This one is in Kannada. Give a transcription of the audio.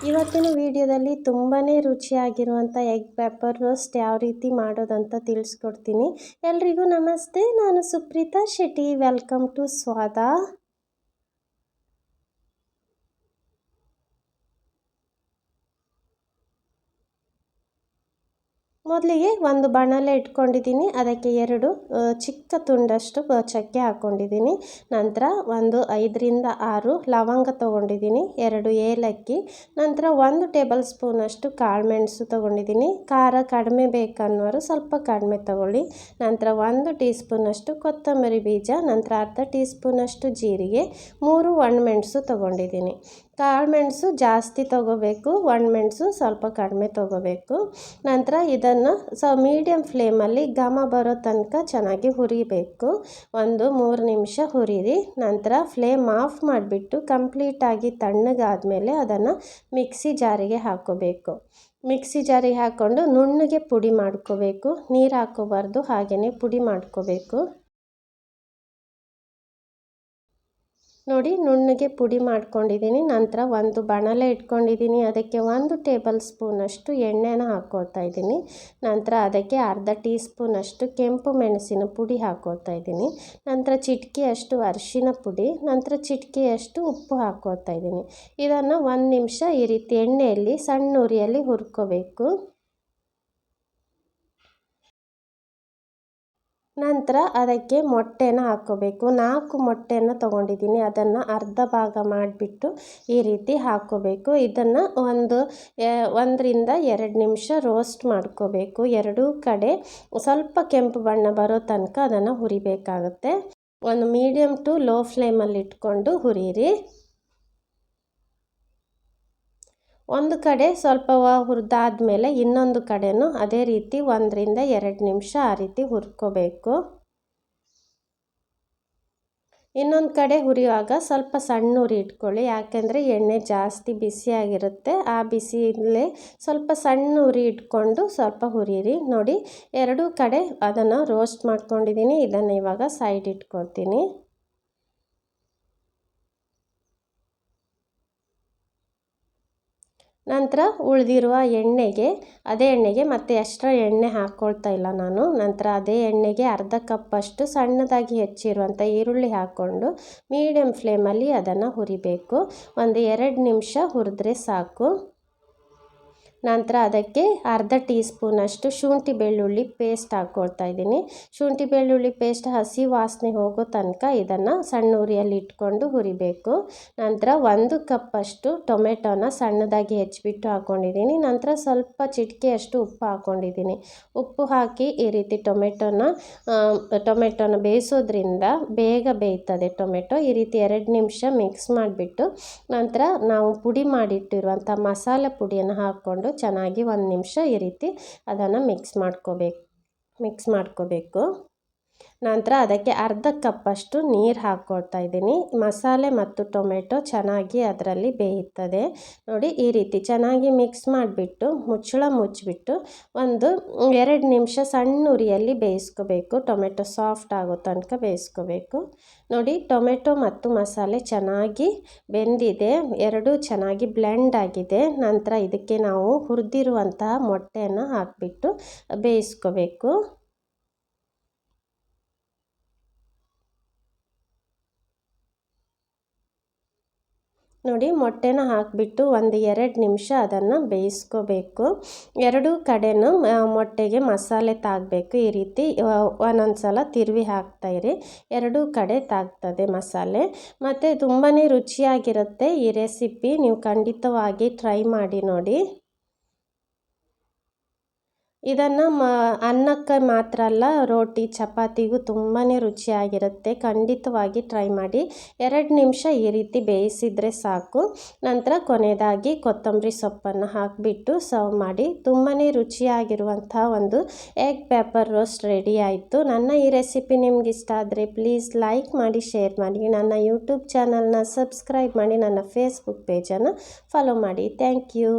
ಇವತ್ತಿನ ವಿಡಿಯೋದಲ್ಲಿ ತುಂಬಾ ರುಚಿಯಾಗಿರುವಂಥ ಎಗ್ ಪೆಪ್ಪರ್ ರೋಸ್ಟ್ ಯಾವ ರೀತಿ ಮಾಡೋದಂತ ತಿಳಿಸ್ಕೊಡ್ತೀನಿ. ಎಲ್ರಿಗೂ ನಮಸ್ತೆ, ನಾನು ಸುಪ್ರೀತಾ ಶೆಟ್ಟಿ. ವೆಲ್ಕಮ್ ಟು ಸ್ವಾದ. ಮೊದಲಿಗೆ ಒಂದು ಬಾಣಲೆ ಇಟ್ಕೊಂಡಿದ್ದೀನಿ. ಅದಕ್ಕೆ 2 ಚಿಕ್ಕ ತುಂಡಷ್ಟು ಚಕ್ಕೆ ಹಾಕ್ಕೊಂಡಿದ್ದೀನಿ. ನಂತರ ಒಂದು 5ರಿಂದ 6 ಲವಂಗ ತೊಗೊಂಡಿದ್ದೀನಿ, 2 ಏಲಕ್ಕಿ, ನಂತರ 1 ಟೇಬಲ್ ಸ್ಪೂನಷ್ಟು ಕಾಳುಮೆಣಸು ತೊಗೊಂಡಿದ್ದೀನಿ. ಖಾರ ಕಡಿಮೆ ಬೇಕನ್ನೋರು ಸ್ವಲ್ಪ ಕಡಿಮೆ ತೊಗೊಳ್ಳಿ. ನಂತರ 1 ಟೀ ಸ್ಪೂನಷ್ಟು ಕೊತ್ತಂಬರಿ ಬೀಜ, ನಂತರ ಅರ್ಧ ಟೀ ಸ್ಪೂನಷ್ಟು ಜೀರಿಗೆ, 3 ಒಣಮೆಣಸು ತೊಗೊಂಡಿದ್ದೀನಿ. ಕಾಳುಮೆಣಸು ಜಾಸ್ತಿ ತೊಗೋಬೇಕು, ಒಣಮೆಣಸು ಸ್ವಲ್ಪ ಕಡಿಮೆ ತೊಗೋಬೇಕು. ನಂತರ ಇದನ್ನು ಮೀಡಿಯಮ್ ಫ್ಲೇಮಲ್ಲಿ ಘಮ ಬರೋ ತನಕ ಚೆನ್ನಾಗಿ ಹುರಿಬೇಕು. 3 ನಿಮಿಷ ಹುರಿರಿ. ನಂತರ ಫ್ಲೇಮ್ ಆಫ್ ಮಾಡಿಬಿಟ್ಟು ಕಂಪ್ಲೀಟಾಗಿ ತಣ್ಣಗಾದಮೇಲೆ ಅದನ್ನು ಮಿಕ್ಸಿ ಜಾರಿಗೆ ಹಾಕ್ಕೋಬೇಕು. ಮಿಕ್ಸಿ ಜಾರಿಗೆ ಹಾಕ್ಕೊಂಡು ನುಣ್ಣಗೆ ಪುಡಿ ಮಾಡ್ಕೋಬೇಕು. ನೀರು ಹಾಕ್ಕೋಬಾರ್ದು, ಹಾಗೆಯೇ ಪುಡಿ ಮಾಡ್ಕೋಬೇಕು. ನೋಡಿ, ನುಣ್ಣಗೆ ಪುಡಿ ಮಾಡ್ಕೊಂಡಿದ್ದೀನಿ. ನಂತರ ಒಂದು ಬಾಣಲೆ ಇಟ್ಕೊಂಡಿದ್ದೀನಿ. ಅದಕ್ಕೆ 1 ಟೇಬಲ್ ಸ್ಪೂನಷ್ಟು ಎಣ್ಣೆನ ಹಾಕ್ಕೊಳ್ತಾ ಇದ್ದೀನಿ. ನಂತರ ಅದಕ್ಕೆ ಅರ್ಧ ಟೀ ಸ್ಪೂನಷ್ಟು ಕೆಂಪು ಮೆಣಸಿನ ಪುಡಿ ಹಾಕ್ಕೊಳ್ತಾ ಇದ್ದೀನಿ. ನಂತರ ಚಿಟಿಕೆಯಷ್ಟು ಅರಿಶಿನ ಪುಡಿ, ನಂತರ ಚಿಟಿಕೆಯಷ್ಟು ಉಪ್ಪು ಹಾಕ್ಕೊಳ್ತಾ ಇದ್ದೀನಿ. ಇದನ್ನು 1 ನಿಮಿಷ ಈ ರೀತಿ ಎಣ್ಣೆಯಲ್ಲಿ ಸಣ್ಣ ಉರಿಯಲ್ಲಿ ಹುರ್ಕೋಬೇಕು. ನಂತರ ಅದಕ್ಕೆ ಮೊಟ್ಟೆನ ಹಾಕ್ಕೋಬೇಕು. 4 ಮೊಟ್ಟೆನ ತೊಗೊಂಡಿದ್ದೀನಿ. ಅದನ್ನು ಅರ್ಧ ಭಾಗ ಮಾಡಿಬಿಟ್ಟು ಈ ರೀತಿ ಹಾಕ್ಕೋಬೇಕು. ಇದನ್ನು 1ರಿಂದ 2 ನಿಮಿಷ ರೋಸ್ಟ್ ಮಾಡ್ಕೋಬೇಕು. ಎರಡೂ ಕಡೆ ಸ್ವಲ್ಪ ಕೆಂಪು ಬಣ್ಣ ಬರೋ ತನಕ ಅದನ್ನು ಹುರಿಬೇಕಾಗುತ್ತೆ. ಒಂದು ಮೀಡಿಯಮ್ ಟು ಲೋ ಫ್ಲೇಮಲ್ಲಿ ಇಟ್ಕೊಂಡು ಹುರಿಯಿರಿ. ಒಂದು ಕಡೆ ಸ್ವಲ್ಪ ಹುರಿದಾದ್ಮೇಲೆ ಇನ್ನೊಂದು ಕಡೆನೂ ಅದೇ ರೀತಿ 1ರಿಂದ 2 ನಿಮಿಷ ಆ ರೀತಿ ಹುರ್ಕೋಬೇಕು. ಇನ್ನೊಂದು ಕಡೆ ಹುರಿಯುವಾಗ ಸ್ವಲ್ಪ ಸಣ್ಣ ಉರಿ ಇಟ್ಕೊಳ್ಳಿ, ಯಾಕೆಂದರೆ ಎಣ್ಣೆ ಜಾಸ್ತಿ ಬಿಸಿಯಾಗಿರುತ್ತೆ. ಆ ಬಿಸಿಯಲ್ಲೇ ಸ್ವಲ್ಪ ಸಣ್ಣ ಉರಿ ಇಟ್ಕೊಂಡು ಸ್ವಲ್ಪ ಹುರಿಯಿರಿ. ನೋಡಿ, ಎರಡೂ ಕಡೆ ಅದನ್ನು ರೋಸ್ಟ್ ಮಾಡ್ಕೊಂಡಿದ್ದೀನಿ. ಇದನ್ನು ಇವಾಗ ಸೈಡ್ ಇಟ್ಕೊಳ್ತೀನಿ. ನಂತರ ಉಳಿದಿರುವ ಅದೇ ಎಣ್ಣೆಗೆ ಮತ್ತೆ ಎಕ್ಸ್ಟ್ರಾ ಎಣ್ಣೆ ಹಾಕ್ಕೊಳ್ತಾ ಇಲ್ಲ ನಾನು. ನಂತರ ಅದೇ ಎಣ್ಣೆಗೆ ಅರ್ಧ ಕಪ್ಪಷ್ಟು ಸಣ್ಣದಾಗಿ ಹೆಚ್ಚಿರುವಂಥ ಈರುಳ್ಳಿ ಹಾಕ್ಕೊಂಡು ಮೀಡಿಯಮ್ ಫ್ಲೇಮಲ್ಲಿ ಅದನ್ನು ಹುರಿಬೇಕು. 2 ನಿಮಿಷ ಹುರಿದ್ರೆ ಸಾಕು. ನಂತರ ಅದಕ್ಕೆ ಅರ್ಧ ಟೀ ಸ್ಪೂನಷ್ಟು ಶುಂಠಿ ಬೆಳ್ಳುಳ್ಳಿ ಪೇಸ್ಟ್ ಹಾಕ್ಕೊಳ್ತಾ ಇದ್ದೀನಿ. ಶುಂಠಿ ಬೆಳ್ಳುಳ್ಳಿ ಪೇಸ್ಟ್ ಹಸಿ ವಾಸನೆ ಹೋಗೋ ತನಕ ಇದನ್ನು ಸಣ್ಣ ಉರಿಯಲ್ಲಿ ಇಟ್ಕೊಂಡು ಹುರಿಬೇಕು. ನಂತರ 1 ಕಪ್ಪಷ್ಟು ಟೊಮೆಟೊನ ಸಣ್ಣದಾಗಿ ಹೆಚ್ಚಿಬಿಟ್ಟು ಹಾಕ್ಕೊಂಡಿದ್ದೀನಿ. ನಂತರ ಸ್ವಲ್ಪ ಚಿಟಿಕೆಯಷ್ಟು ಉಪ್ಪು ಹಾಕ್ಕೊಂಡಿದ್ದೀನಿ. ಉಪ್ಪು ಹಾಕಿ ಈ ರೀತಿ ಟೊಮೆಟೊನ ಬೇಯಿಸೋದ್ರಿಂದ ಬೇಗ ಬೇಯ್ತದೆ ಟೊಮೆಟೊ. ಈ ರೀತಿ 2 ನಿಮಿಷ ಮಿಕ್ಸ್ ಮಾಡಿಬಿಟ್ಟು ನಂತರ ನಾವು ಪುಡಿ ಮಾಡಿಟ್ಟಿರುವಂಥ ಮಸಾಲೆ ಪುಡಿಯನ್ನು ಹಾಕ್ಕೊಂಡು ಚೆನ್ನಾಗಿ 1 ನಿಮಿಷ ಈ ರೀತಿ ಅದನ್ನು ಮಿಕ್ಸ್ ಮಾಡ್ಕೋಬೇಕು. ನಂತರ ಅದಕ್ಕೆ ಅರ್ಧ ಕಪ್ಪಷ್ಟು ನೀರು ಹಾಕ್ಕೊಳ್ತಾ ಇದ್ದೀನಿ. ಮಸಾಲೆ ಮತ್ತು ಟೊಮೆಟೊ ಚೆನ್ನಾಗಿ ಅದರಲ್ಲಿ ಬೇಯುತ್ತದೆ. ನೋಡಿ, ಈ ರೀತಿ ಚೆನ್ನಾಗಿ ಮಿಕ್ಸ್ ಮಾಡಿಬಿಟ್ಟು ಮುಚ್ಚಳ ಮುಚ್ಚಿಬಿಟ್ಟು 2 ನಿಮಿಷ ಸಣ್ಣ ಉರಿಯಲ್ಲಿ ಬೇಯಿಸ್ಕೋಬೇಕು. ಟೊಮೆಟೊ ಸಾಫ್ಟ್ ಆಗೋ ತನಕ ಬೇಯಿಸ್ಕೋಬೇಕು. ನೋಡಿ, ಟೊಮೆಟೊ ಮತ್ತು ಮಸಾಲೆ ಚೆನ್ನಾಗಿ ಬೆಂದಿದೆ, ಎರಡೂ ಚೆನ್ನಾಗಿ ಬ್ಲೆಂಡ್ ಆಗಿದೆ. ನಂತರ ಇದಕ್ಕೆ ನಾವು ಹುರಿದಿರುವಂತಹ ಮೊಟ್ಟೆಯನ್ನು ಹಾಕಿಬಿಟ್ಟು ಬೇಯಿಸ್ಕೋಬೇಕು. ನೋಡಿ, ಮೊಟ್ಟೆನ ಹಾಕಿಬಿಟ್ಟು 2 ನಿಮಿಷ ಅದನ್ನು ಬೇಯಿಸ್ಕೋಬೇಕು. ಎರಡೂ ಕಡೆನೂ ಮೊಟ್ಟೆಗೆ ಮಸಾಲೆ ತಾಗಬೇಕು. ಈ ರೀತಿ ಒಂದೊಂದು ಸಲ ತಿರುವಿ ಹಾಕ್ತಾಯಿರಿ, ಎರಡೂ ಕಡೆ ತಾಗ್ತದೆ ಮಸಾಲೆ. ಮತ್ತು ತುಂಬಾ ರುಚಿಯಾಗಿರುತ್ತೆ ಈ ರೆಸಿಪಿ. ನೀವು ಖಂಡಿತವಾಗಿ ಟ್ರೈ ಮಾಡಿ ನೋಡಿ. ಇದನ್ನು ಅನ್ನಕ್ಕೆ ಮಾತ್ರ ಅಲ್ಲ, ರೋಟಿ ಚಪಾತಿಗೂ ತುಂಬಾ ರುಚಿಯಾಗಿರುತ್ತೆ. ಖಂಡಿತವಾಗಿ ಟ್ರೈ ಮಾಡಿ. 2 ನಿಮಿಷ ಈ ರೀತಿ ಬೇಯಿಸಿದರೆ ಸಾಕು. ನಂತರ ಕೊನೆಯದಾಗಿ ಕೊತ್ತಂಬರಿ ಸೊಪ್ಪನ್ನು ಹಾಕಿಬಿಟ್ಟು ಸರ್ವ್ ಮಾಡಿ. ತುಂಬಾ ರುಚಿಯಾಗಿರುವಂಥ ಒಂದು ಎಗ್ ಪೆಪ್ಪರ್ ರೋಸ್ಟ್ ರೆಡಿ ಆಯಿತು. ನನ್ನ ಈ ರೆಸಿಪಿ ನಿಮ್ಗೆ ಇಷ್ಟ ಆದರೆ ಪ್ಲೀಸ್ ಲೈಕ್ ಮಾಡಿ, ಶೇರ್ ಮಾಡಿ. ನನ್ನ ಯೂಟ್ಯೂಬ್ ಚಾನಲ್ನ ಸಬ್ಸ್ಕ್ರೈಬ್ ಮಾಡಿ, ನನ್ನ ಫೇಸ್ಬುಕ್ ಪೇಜನ್ನು ಫಾಲೋ ಮಾಡಿ. Thank you.